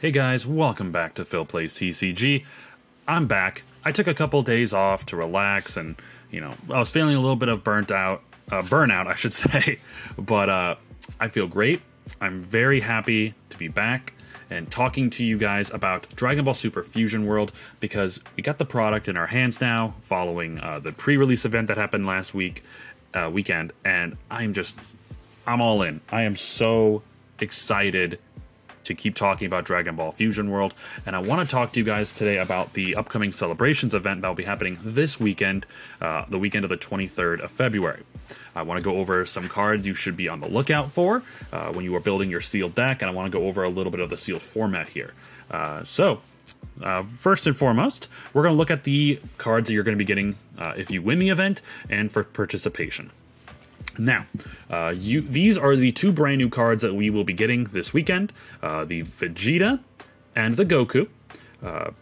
Hey guys, welcome back to Phil Plays TCG. I'm back. I took a couple days off to relax and, I was feeling a little bit of burnout, I should say, but I feel great. I'm very happy to be back and talking to you guys about Dragon Ball Super Fusion World because we got the product in our hands now following the pre-release event that happened last weekend, and I'm all in. I am so excited to keep talking about Dragon Ball Fusion World, and I want to talk to you guys today about the upcoming Celebrations event that will be happening this weekend, the weekend of the 23rd of February. I want to go over some cards you should be on the lookout for when you are building your sealed deck, and I want to go over a little bit of the sealed format here. First and foremost, we're going to look at the cards that you're going to be getting if you win the event and for participation. Now, these are the two brand new cards that we will be getting this weekend, the Vegeta and the Goku.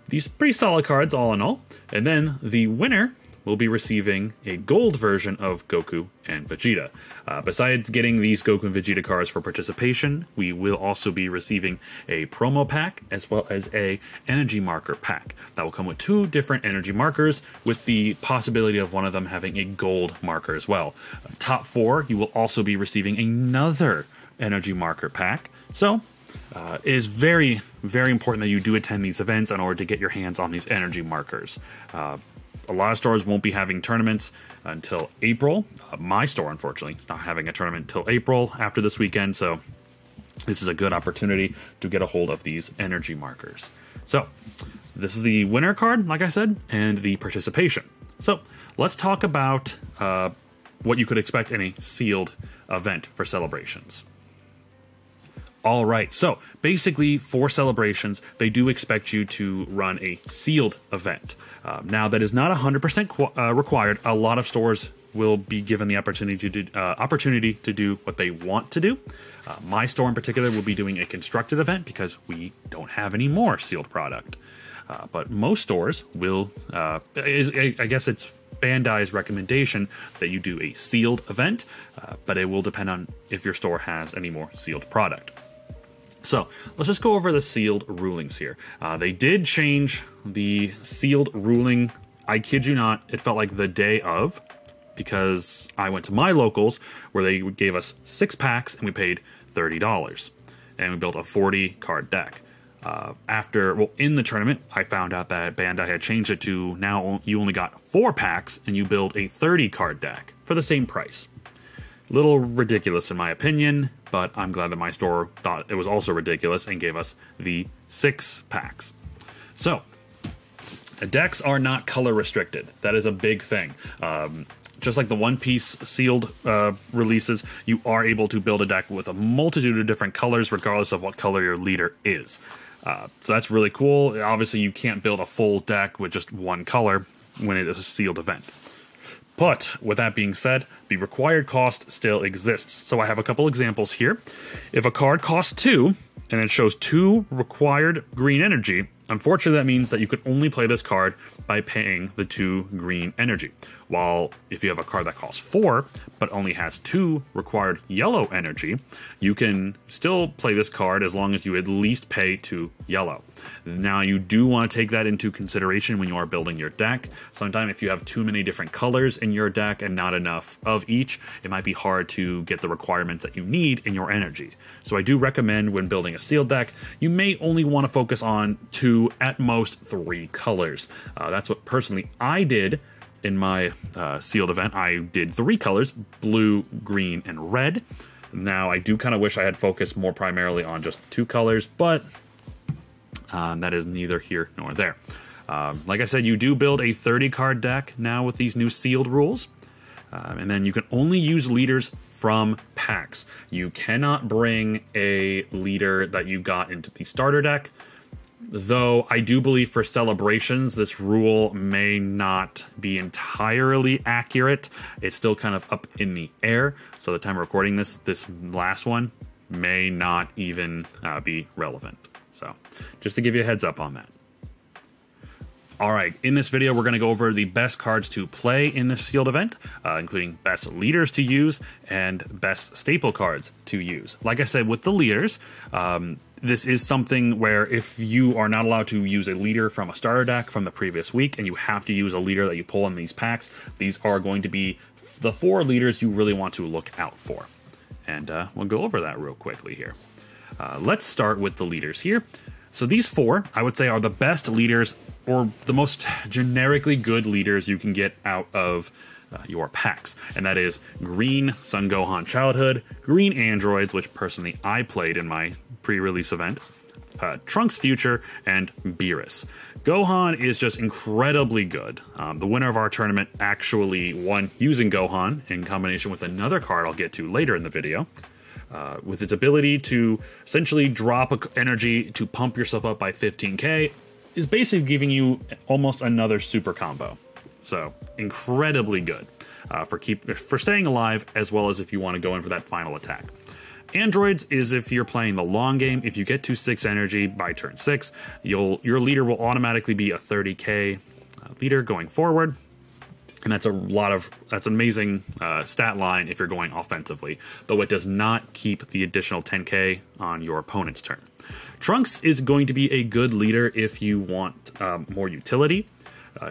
These pretty solid cards all in all. And then the winner will be receiving a gold version of Goku and Vegeta. Besides getting these Goku and Vegeta cards for participation, we will also be receiving a promo pack as well as a energy marker pack. That will come with two different energy markers with the possibility of one of them having a gold marker as well. Top four, you will also be receiving another energy marker pack. So it is very, very important that you do attend these events in order to get your hands on these energy markers. A lot of stores won't be having tournaments until April. My store, unfortunately, is not having a tournament until April after this weekend, so this is a good opportunity to get a hold of these energy markers. So, this is the winner card, like I said, and the participation. So, let's talk about what you could expect in a sealed event for Celebrations. All right, so basically for Celebrations, they do expect you to run a sealed event. Now, that is not 100% required. A lot of stores will be given the opportunity to do what they want to do. My store in particular will be doing a constructed event because we don't have any more sealed product. But most stores will, I guess it's Bandai's recommendation that you do a sealed event, but it will depend on if your store has any more sealed product. So, let's just go over the sealed rulings here. They did change the sealed ruling. I kid you not, it felt like the day of, because I went to my locals where they gave us 6 packs and we paid $30. And we built a 40 card deck. In the tournament, I found out that Bandai had changed it to now you only got 4 packs and you build a 30 card deck for the same price. Little ridiculous in my opinion, but I'm glad that my store thought it was also ridiculous and gave us the 6 packs. So, decks are not color restricted. That is a big thing. Just like the One Piece sealed releases, you are able to build a deck with a multitude of different colors regardless of what color your leader is. So that's really cool. Obviously, you can't build a full deck with just one color when it is a sealed event. But, with that being said, the required cost still exists. So I have a couple examples here. If a card costs 2, and it shows 2 required green energy, unfortunately that means that you can only play this card by paying the 2 green energy. While if you have a card that costs 4, but only has 2 required yellow energy, you can still play this card as long as you at least pay 2 yellow. Now you do want to take that into consideration when you are building your deck. Sometimes if you have too many different colors in your deck and not enough of each, it might be hard to get the requirements that you need in your energy. So I do recommend when building a sealed deck, you may only want to focus on 2, at most 3 colors. That's what personally I did in my sealed event. I did 3 colors, blue, green, and red. Now, I do kind of wish I had focused more primarily on just 2 colors, but that is neither here nor there. Like I said, you do build a 30-card deck now with these new sealed rules. And then you can only use leaders from packs. You cannot bring a leader that you got into the starter deck. Though I do believe for Celebrations, this rule may not be entirely accurate. It's still kind of up in the air. So the time of recording this last one may not even be relevant. So just to give you a heads up on that. Alright, in this video we're going to go over the best cards to play in this sealed event, including best leaders to use and best staple cards to use. Like I said, with the leaders, this is something where if you are not allowed to use a leader from a starter deck from the previous week and you have to use a leader that you pull in these packs, these are going to be the 4 leaders you really want to look out for. And we'll go over that real quickly here. Let's start with the leaders here. So these 4, I would say, are the best leaders, or the most generically good leaders you can get out of your packs. And that is Green Son Gohan Childhood, Green Androids, which personally I played in my pre-release event, Trunks Future, and Beerus. Gohan is just incredibly good. The winner of our tournament actually won using Gohan in combination with another card I'll get to later in the video. With its ability to essentially drop energy to pump yourself up by 15k, is basically giving you almost another super combo. So incredibly good for staying alive, as well as if you want to go in for that final attack. Androids is if you're playing the long game. If you get to 6 energy by turn 6, your leader will automatically be a 30k leader going forward. And that's that's an amazing stat line if you're going offensively, though it does not keep the additional 10k on your opponent's turn. Trunks is going to be a good leader if you want more utility.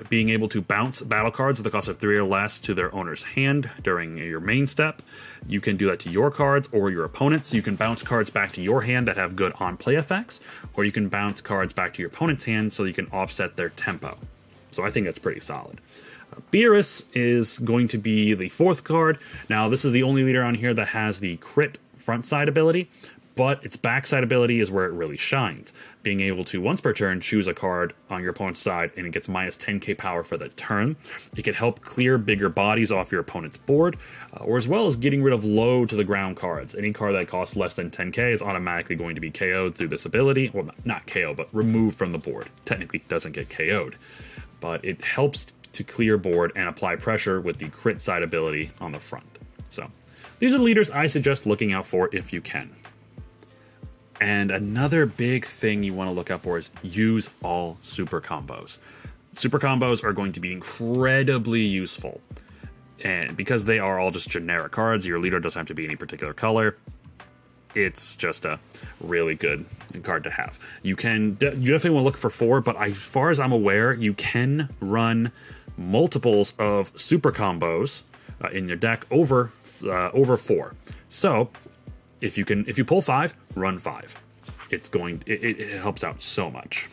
Being able to bounce battle cards at the cost of 3 or less to their owner's hand during your main step. You can do that to your cards or your opponents. You can bounce cards back to your hand that have good on-play effects, or you can bounce cards back to your opponent's hand so you can offset their tempo. So I think that's pretty solid. Beerus is going to be the 4th card. Now, this is the only leader on here that has the crit front side ability, but its backside ability is where it really shines. Being able to, once per turn, choose a card on your opponent's side, and it gets minus 10k power for the turn. It can help clear bigger bodies off your opponent's board, or as well as getting rid of low to the ground cards. Any card that costs less than 10k is automatically going to be KO'd through this ability. Well, not KO, but removed from the board. Technically, doesn't get KO'd, but it helps to clear board and apply pressure with the crit side ability on the front. So these are the leaders I suggest looking out for if you can. And another big thing you want to look out for is use all super combos. Super combos are going to be incredibly useful. And because they are all just generic cards, your leader doesn't have to be any particular color. It's just a really good card to have. You definitely want to look for 4, but as far as I'm aware, you can run multiples of super combos in your deck over 4. So if you pull 5, run 5. It helps out so much.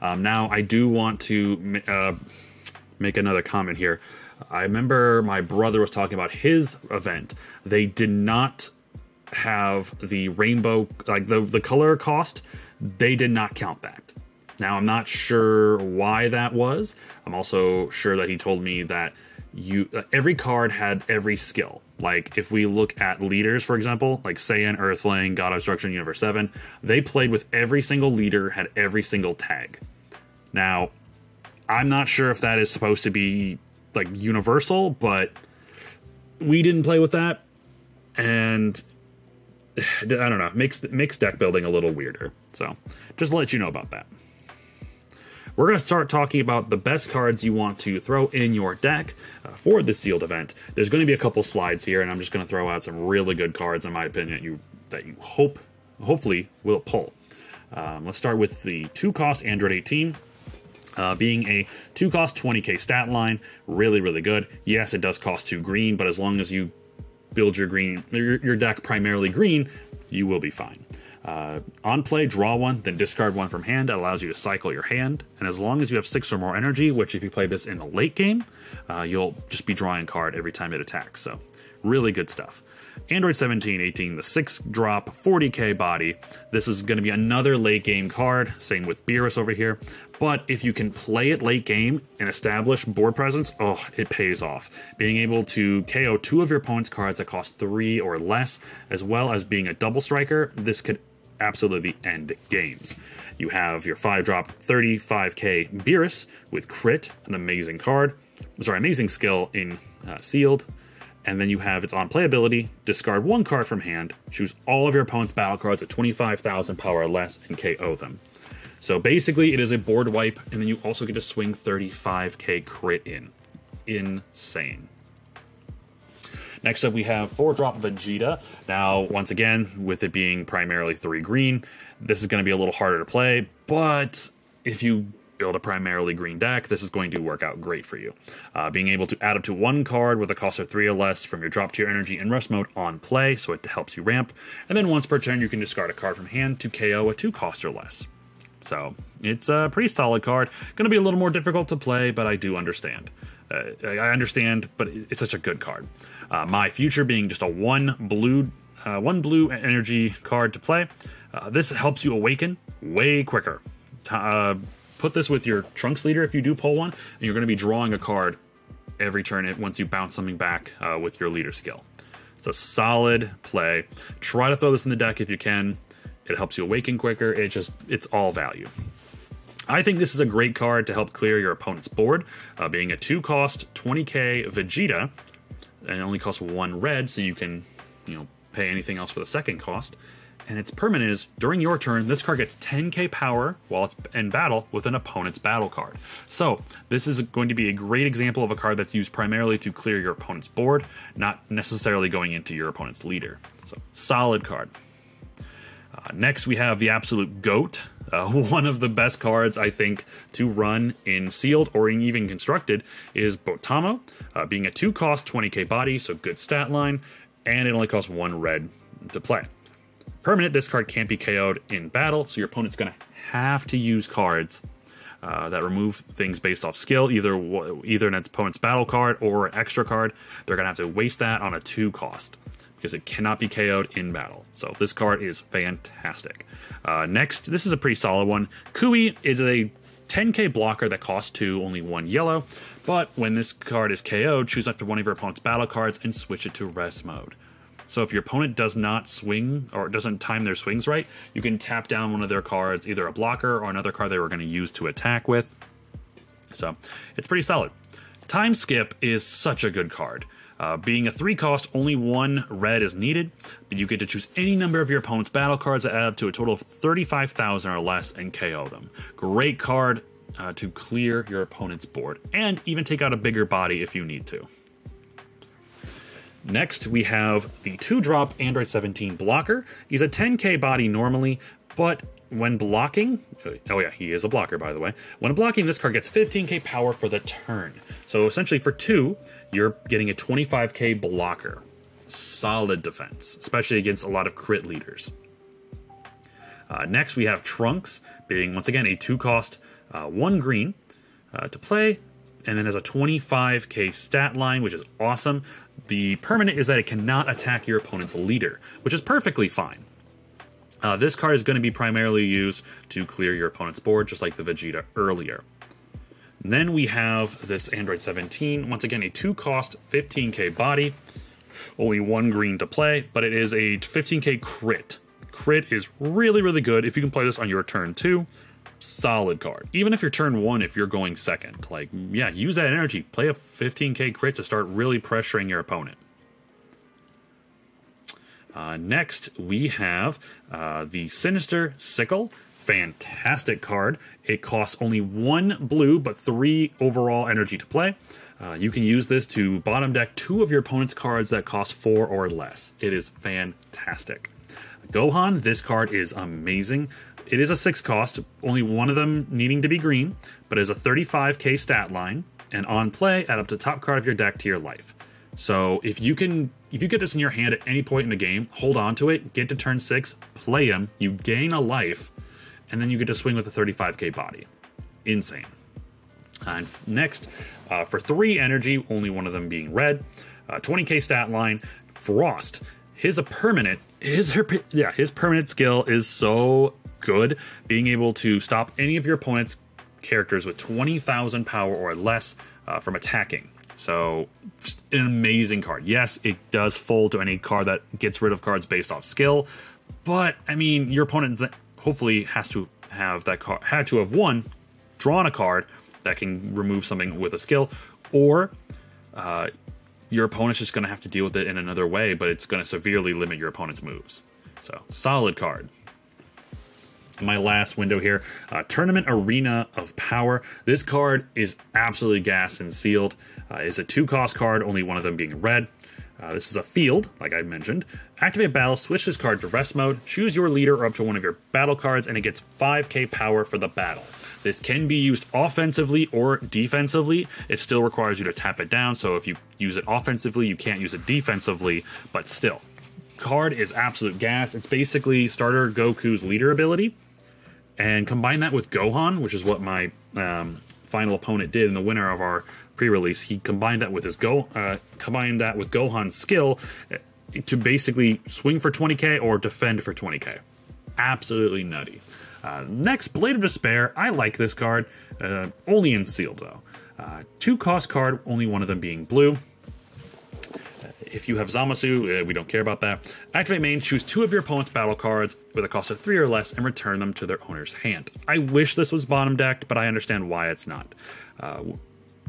Now I do want to make another comment here. I remember my brother was talking about his event. They did not have the rainbow, like the color cost. They did not count that. Now, I'm not sure why that was. I'm also sure that he told me that every card had every skill. Like, if we look at leaders, for example, like Saiyan, Earthling, God of Destruction, Universe 7, they played with every single leader, had every single tag. Now, I'm not sure if that is supposed to be, like, universal, but we didn't play with that, and I don't know, makes deck building a little weirder. So, just to let you know about that. We're going to start talking about the best cards you want to throw in your deck for the sealed event. There's going to be a couple slides here, and I'm just going to throw out some really good cards, in my opinion, that you hopefully will pull. Let's start with the 2-cost Android 18. Being a 2-cost 20k stat line, really, really good. Yes, it does cost 2 green, but as long as you build your deck primarily green, you will be fine. On play, draw 1, then discard 1 from hand. That allows you to cycle your hand, and as long as you have 6 or more energy, which if you play this in the late game, you'll just be drawing a card every time it attacks. So really good stuff. Android 1718, the 6-drop 40k body. This is going to be another late game card, same with Beerus over here, but if you can play it late game and establish board presence, oh, it pays off. Being able to KO 2 of your opponent's cards that cost 3 or less, as well as being a double striker, this could absolutely end games. You have your 5-drop 35k Beerus with crit, an amazing card. Amazing skill in sealed. And then you have its on-play ability, discard 1 card from hand, choose all of your opponent's battle cards at 25,000 power or less, and KO them. So basically, it is a board wipe, and then you also get to swing 35k crit in. Insane. Next up, we have 4-drop Vegeta. Now, once again, with it being primarily 3 green, this is going to be a little harder to play, but if you build a primarily green deck, this is going to work out great for you. Being able to add up to 1 card with a cost of 3 or less from your drop tier energy in rest mode on play, so it helps you ramp. And then once per turn, you can discard a card from hand to KO a 2 cost or less. So it's a pretty solid card. Going to be a little more difficult to play, but I do understand. I understand, but it's such a good card. My future being just a 1 blue energy card to play. This helps you awaken way quicker. Put this with your Trunks leader if you do pull one, and you're going to be drawing a card every turn once you bounce something back with your leader skill. It's a solid play. Try to throw this in the deck if you can. It helps you awaken quicker. It's all value. I think this is a great card to help clear your opponent's board, being a 2-cost 20k Vegeta, and it only costs 1 red, so you can, pay anything else for the second cost. And its permanent is, during your turn, this card gets 10k power while it's in battle with an opponent's battle card. So, this is going to be a great example of a card that's used primarily to clear your opponent's board, not necessarily going into your opponent's leader. So, solid card. Next, we have the absolute GOAT, one of the best cards, I think, to run in sealed or in even constructed is Botamo, being a 2-cost 20k body, so good stat line, and it only costs 1 red to play. Permanent, this card can't be KO'd in battle, so your opponent's going to have to use cards that remove things based off skill, either an opponent's battle card or an extra card. They're going to have to waste that on a 2-cost because it cannot be KO'd in battle. So this card is fantastic. Next, this is a pretty solid one. Kui is a 10k blocker that costs 2, only 1 yellow, but when this card is KO'd, choose up to one of your opponent's battle cards and switch it to rest mode. So if your opponent does not swing or doesn't time their swings right, you can tap down one of their cards, either a blocker or another card they were going to use to attack with. So it's pretty solid. Time Skip is such a good card. Being a 3-cost, only 1 red is needed, but you get to choose any number of your opponent's battle cards that add up to a total of 35,000 or less and KO them. Great card to clear your opponent's board, and even take out a bigger body if you need to. Next, we have the 2-drop Android 17 blocker. He's a 10k body normally, but when blocking, oh yeah, he is a blocker, by the way. When blocking, this card gets 15k power for the turn. So essentially for 2, you're getting a 25k blocker. Solid defense, especially against a lot of crit leaders. Next, we have Trunks, being, once again, a 2-cost, 1 green to play, and then has a 25k stat line, which is awesome. The permanent is that it cannot attack your opponent's leader, which is perfectly fine. This card is going to be primarily used to clear your opponent's board, just like the Vegeta earlier. And then we have this Android 17, once again a 2-cost 15k body, only 1 green to play, but it is a 15k crit. Crit is really, really good if you can play this on your turn 2. Solid card. Even if you're turn 1, if you're going second, like, yeah, use that energy. Play a 15k crit to start really pressuring your opponent. Next, we have the Sinister Sickle. Fantastic card. It costs only 1 blue, but 3 overall energy to play. You can use this to bottom deck 2 of your opponent's cards that cost 4 or less. It is fantastic. Gohan, this card is amazing. It is a 6-cost, only 1 of them needing to be green, but it is a 35k stat line, and on play, add up to top card of your deck to your life. So if you get this in your hand at any point in the game, hold on to it, get to turn 6, play him, you gain a life, and then you get to swing with a 35k body. Insane. And next, for 3 energy, only 1 of them being red, 20k stat line, Frost. His permanent skill is so good, being able to stop any of your opponent's characters with 20,000 power or less from attacking. So, just an amazing card. Yes, it does fold to any card that gets rid of cards based off skill, but I mean, your opponent hopefully has to have that card, had to have drawn a card that can remove something with a skill, or your opponent's just going to have to deal with it in another way, but it's going to severely limit your opponent's moves. So, solid card. My last window here, Tournament Arena of Power. This card is absolutely gas and sealed. It's a 2-cost card, only one of them being red. This is a field, like I mentioned. Activate battle, switch this card to rest mode, choose your leader or up to one of your battle cards, and it gets 5k power for the battle. This can be used offensively or defensively. It still requires you to tap it down, so if you use it offensively, you can't use it defensively, but still. Card is absolute gas. It's basically starter Goku's leader ability. And combine that with Gohan, which is what my final opponent did in the winner of our pre-release. He combined that with his Gohan's skill to basically swing for 20k or defend for 20k. Absolutely nutty. Next, Blade of Despair. I like this card, only in sealed though. 2-cost card, only one of them being blue. If you have Zamasu, we don't care about that. Activate main, choose 2 of your opponent's battle cards with a cost of 3 or less and return them to their owner's hand. I wish this was bottom decked, but I understand why it's not.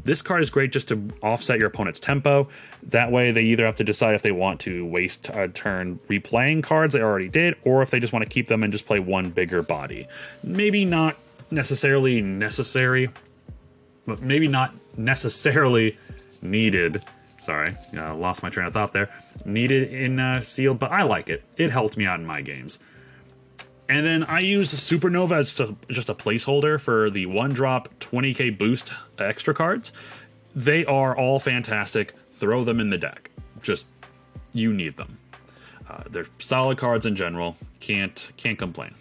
This card is great just to offset your opponent's tempo. That way they either have to decide if they want to waste a turn replaying cards they already did, or if they just want to keep them and just play one bigger body. Maybe not necessarily necessary, but maybe not necessarily needed. Sorry, lost my train of thought there. Needed in sealed, but I like it. It helped me out in my games. And then I use Supernova as just a placeholder for the 1-drop 20k boost extra cards. They are all fantastic. Throw them in the deck. Just, you need them. They're solid cards in general. Can't complain.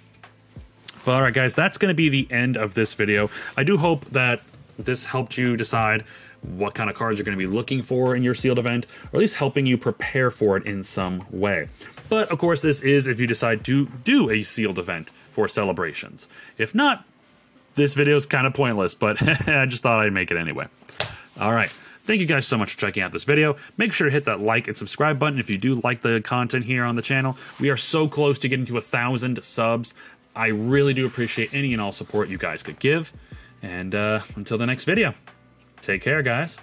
But alright guys, that's going to be the end of this video. I do hope that this helped you decide what kind of cards you're going to be looking for in your sealed event, or at least helping you prepare for it in some way. But of course, this is if you decide to do a sealed event for celebrations. If not, this video is kind of pointless, but I just thought I'd make it anyway. All right. Thank you guys so much for checking out this video. Make sure to hit that like and subscribe button if you do like the content here on the channel. We are so close to getting to 1,000 subs. I really do appreciate any and all support you guys could give. And until the next video. Take care, guys.